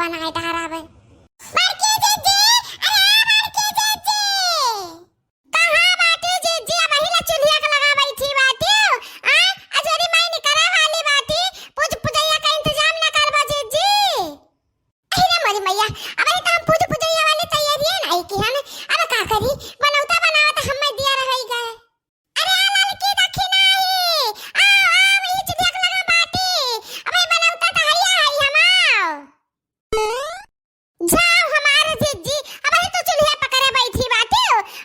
बनाए धारावे। बड़की जीजी, अरे बड़की जीजी, कहाँ बाटी जीजी? अब हिला चुल्हिया के लगा बैठी बाटी। अजरी मैं निकरे वाली बाटी, पूजैया का इंतजाम न करबा जीजी। अरे मोरी मैया, अब ही तो हम पूजैया वाली तैयारी है नहीं की हन। अब का करी, बनौता बनावत हम दिया रही गए। अरे लड़की दखी नहीं, आओ मैं चुल्हिया के लगा बाटी। अब बनौता तो हैया है हमार। जाओ हमारे जीजी, अब ही तो चुल्हिया पकड़े बैठी बाटी।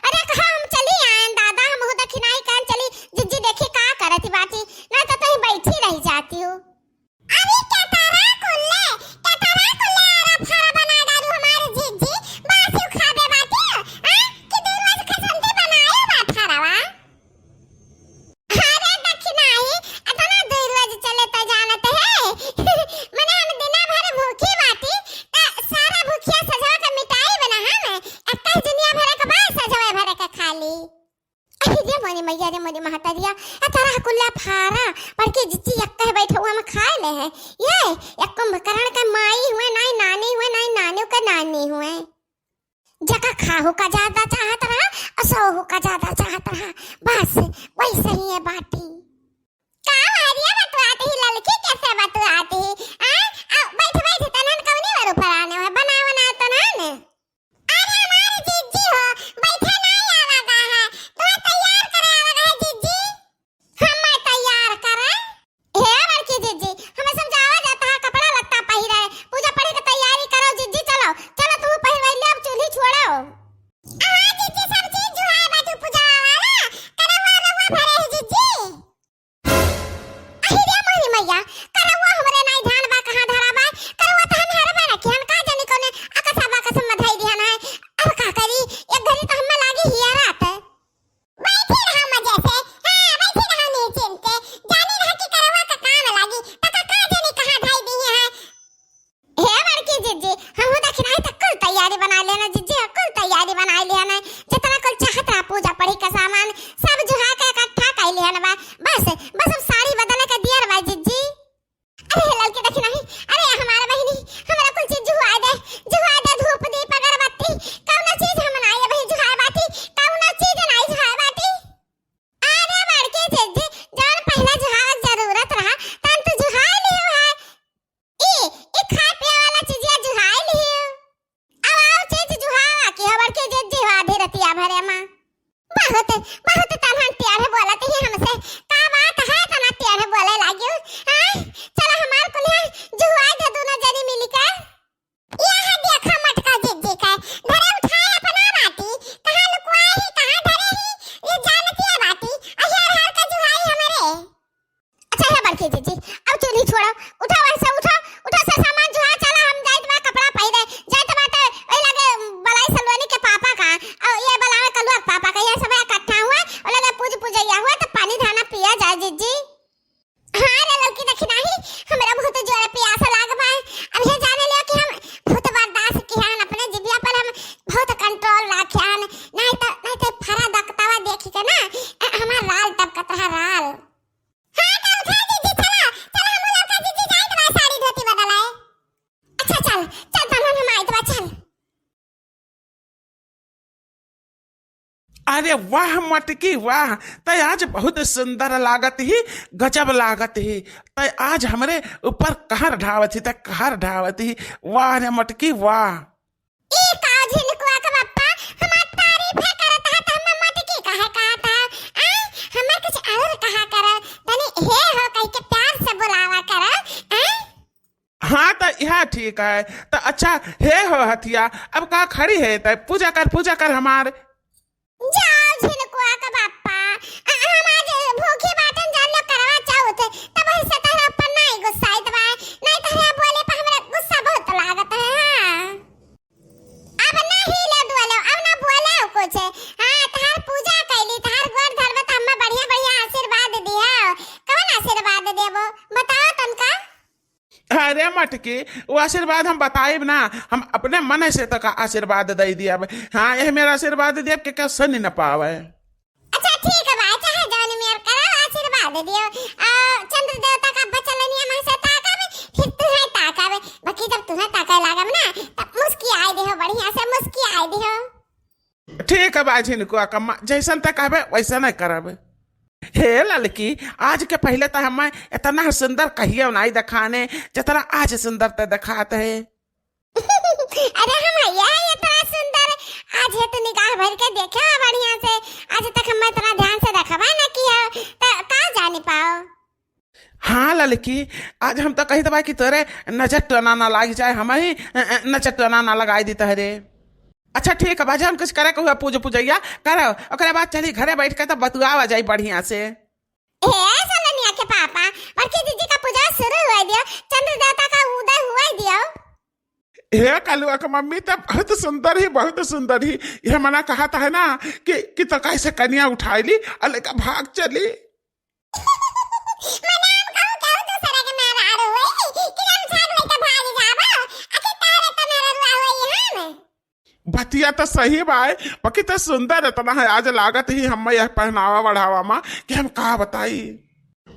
अरे कहाँ हम चली आए दादा, हम हो दखी नहीं कान चली। जीजी देखी का करती बाटी, ना तो कहीं बैठी रह जाती हूँ। अरे क्या तारा कुल्ले आरा फारा बना डालू हमारे जीजी, बासी खाबे बाटी। कि दूर वाज खसंती बनाए बा फारावा। अरे दखी नहीं, अतना दूर वाज चले तो जानत है। मने हम दिना भर भूखी बाटी, सारा भूखिया सजा के मिटाई बना हम। अक्का दुनिया भर के बाद सजावे भर के खाली। अरे मोनी मैया रे मोनी महतरिया, अतरा कुल्ला फारा बड़की जीजी यक्का बैठे हुआ में खा ले है। ये एक कुंभकर्ण का माई हुए नहीं नानी हुए नहीं नानी का नानी हुए। जगह खाहू का ज्यादा चाहत रहा, असोहू का ज्यादा चाहत रहा, बस वैसे ही है बाटी। का मारिया बतवाती ही लड़की कैसे बतवाती ही? बैठ बैठ तनन कवनी वर ऊपर आने है, बनावना तनन। अरे हमारी जीजी हो, बैठे नहीं आवागा है, तुम्हें तैयार करे आवागा है जीजी। हमें तैयार करे? हे बड़की जीजी, हमें समझावा जाता है कपड़ा लत्ता पहिरे, पूजा पाठ की तैयारी करो जीजी। चलो चलो तुम पहिरवा ले, अब चूल्ही छोड़ो। हां जीजी सब चीज जो है बाटू पूजा वाला करवा रवा भरे है जीजी। अरे मोरी मैया, करवा हमरे नहीं ध्यान बा कहां धरा बा, करवा त हम हर में रखियन का जानी कोने अकसा बा कसम मधाई दिहन है। अब का करी, एक घड़ी तो हमें लागी हिया रात। बैठी रहा मजे से, हां बैठी रहा निश्चिंते, जानी रहा कि करवा का काम लागी त का जानी कहां धाई दी है। हे बड़की जीजी, हम देख नहीं तक कुल तैयारी बना लेना जीजी, कुल तैयारी बना लेना। जितना कुल चाहत रहा पूजा पड़ी का सामान सब जुहा के इकट्ठा कर लेना बा। बस अब साड़ी बदलने का दिया बा जीजी। अरे लड़की देखी नहीं, अरे हमारा बहिनी हमरा कुल चीज जुहा दे धूप दीप अगरबत्ती कौनो चीज हम ना ये बही जुहा बाटी, कौनो चीज नहीं जुहा बाटी। अरे बड़की जीजी, जौन पहला जुहा जरूरत रहा तन तो जुहा लियो है। ई खा पिए वाला चीज जुहा लियो। अब आओ चीज जुहा की बड़की जीजी हो आधी रतिया भरे मां। बहुत बहुत तनहन प्यार है बोलत ही हमसे, का बात है तना प्यार है बोले लागियो। हां चलो हमार कुलिया जुहा दे दोनों जनी मिल के। यह देखा मटका जीजी का धरे उठाए अपना बाटी, कहां लुकवाए ही कहां धरे ही, ये जानती है बाटी। अहियार हाल का जुहाई हमारे। अच्छा है बड़की जीजी, अब चुल्ही छोड़ो, उठो वैसे उठो से सामान जुहा। चला हम जाइत बा कपड़ा पहिरे जाइत बाटे, ओइ लगे बलाई सलवानी के पापा का और ये बलावे कलुआ के पापा का, ये सब इकट्ठा हुआ और लगे पूजैया हुआ तो पानी धाना पिया जाए जीजी। हां रे लड़की देखी नहीं, हमरा बहुत जोर प्यास लाग बा। अब ये जाने लियो कि हम बहुत बर्दाश्त कियान, अपने जिबिया पर हम बहुत कंट्रोल रखियान। नहीं तो फरा दकतावा देखी के ना हमार लाल टपकत रहा लाल। हां तो उठा जीजी, चला हम लोग का जीजी जाइत बा साड़ी धोती बदलाए। अच्छा चल तमन हम आइत बा चल। अरे वाह मटकी वाह, तय आज बहुत सुंदर लागत ही, गजब लागत ही। तय आज हमरे ऊपर कहर ढावत ही, कहर ढावत ही। वाह रे मटकी वाह। ई काजी लुकवा के बप्पा हमार तारीफ है करत है त हम मटकी कहे कहत है। हमें कुछ और कहा कर, तनी हे हो कह के प्यार से बुलावा कर। हाँ तो यह ठीक है। तो अच्छा हे हो हथिया, अब का खड़ी है? तय पूजा कर हमार। जाओ झिलकुआ का बाप्पा, हम आज भूखी बाटन जान लो करवा चाहते, तब से तहरा पर नहीं गुस्सा आइत बा, नहीं तहरा बोले पर हमरा गुस्सा बहुत लागत है। हां अब नहीं ले बोलो, अब ना बोले कुछ। हां तहर पूजा कैली, तहर गोर धरबे त हमें बढ़िया आशीर्वाद दिया। कौन आशीर्वाद देबो बताओ तनका। अरे मटकी, वो आशीर्वाद हम बताइब ना, हम अपने मन से तक आशीर्वाद दे दिया। हाँ यह मेरा आशीर्वाद दिया के सुन न पावे। अच्छा ठीक है भाई, चाहे जौन मेर करो आशीर्वाद दियो। चंद्र देवता का बचलनिया में से ताका में फिर तू है ताका में, बाकी जब तू है ताका लागम ना तब मुस्कियाई दिहो, बढ़िया से मुस्कियाई दिहो। ठीक है बा झिनकुआ कम्मा, जैसन तक कहबे वैसा नहीं करब। हे लड़की, आज के पहले तो हम इतना सुंदर कहियो नहीं दिखाने जितना आज सुंदर ते दिखाते है। अरे हम ये इतना सुंदर आज है तो निगाह भर के देखा बढ़िया से, आज तक हम इतना ध्यान से देखबा ना किया तो का जानी पाओ। हाँ लड़की, आज हम तो कही दबा कि तोरे नजर टोना ना लग जाए, हम ही नजर टोना ना लगाई दी तहरे। अच्छा ठीक है बाजा, हम कुछ करे हुआ पूजा पूजैया करो, ओकरे बाद चली घरे बैठ के तो बतुआ जाई बढ़िया से। हे सलनिया के पापा, बड़की दीदी का पूजा शुरू हुआ दियो, चंद्र देवता का उदय हुआ दियो। हे कलुआ का मम्मी तो बहुत सुंदर ही, बहुत सुंदर ही। यह मना कहा था है ना कि तो कैसे कन्या उठाई ली और लेकर भाग चली। बतिया तो सही बाय, बाकी तो सुंदर इतना है आज लागत ही हम यह पहनावा बढ़ावा माँ कि हम कहा बताई।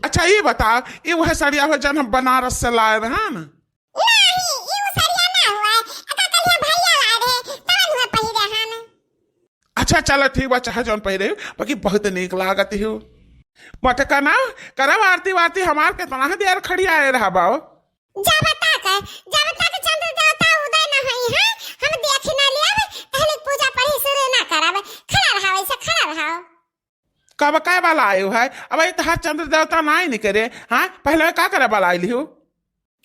अच्छा ये बता, ये वह साड़िया हो जन हम बनारस से लाए रहे हैं ना? अच्छा चलो ठीक बा, चाहे जौन पहिरे बाकी बहुत नीक लागत ही। मटका ना करब आरती वारती हमार के तना देर खड़ी आए रहा बाओ। जब तक चंद्र देवता उदय न होई है हम देख ना लिया पहले पूजा पढ़ी शुरू ना करब, खड़ा रहा वैसे खड़ा रहा। कब काय वाला आयो है? अब ये तो चंद्र देवता ना ही नहीं करे। हाँ पहले का करे वाला आई लियो?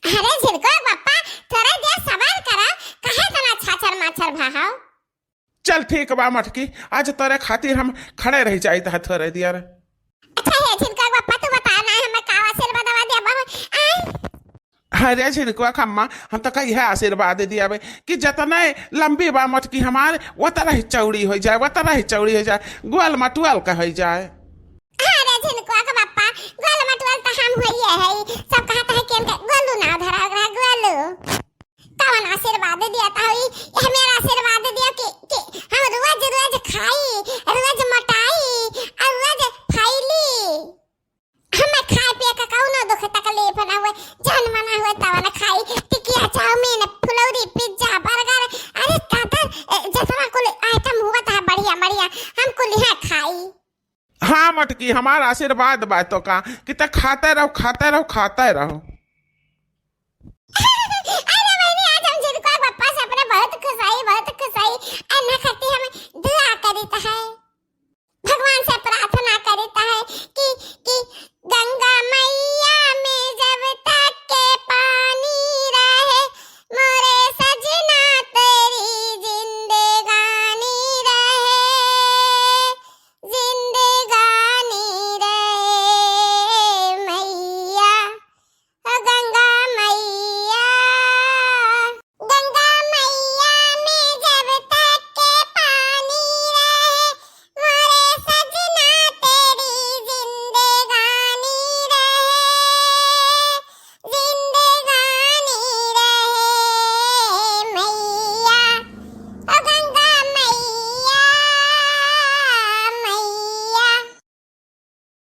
अरे झिलको पप्पा, थोड़ा देर सवाल करा, कहे तना छाछर माछर भाहाओ। चल ठीक बा मटकी, आज तोरे खातिर हम खड़े रह जाई था थोड़े देर। अच्छा है झिलको पप्पा, तू बता ना हमें का आशीर्वाद दवा दे बाबा। अरे झिनकुआ खम्मा, हम तो कही है आशीर्वाद दिया बे कि जितना लंबी बा मटकी हमार वो तरह ही चौड़ी हो जाए, वो तरह ही चौड़ी हो जाए, गोल मटुअल का हो जाए। अरे झिलकुआ का पप्पा, गोल मटुअल तो हम होइए है, सब कहता है कि गोलू ना धरा रहा गोलू। कौन आशीर्वाद दिया था हुई, यह मेरा आशीर्वाद दिया कि हम रोज खाई, रोज मोटाई और रोज फैली। हमें खाए पिए का कौनो दुख तकलीफ ना हुए, जन मना हुए तब ना खाई, टिकिया चाउमीन फुलौरी पिज्जा बर्गर, अरे कातर जितना कुल आइटम हुआ था बढ़िया बढ़िया हम कुल है खाई। हाँ मटकी, हमारा आशीर्वाद बातों का कि तक खाते रहो खाते रहो खाते रहो।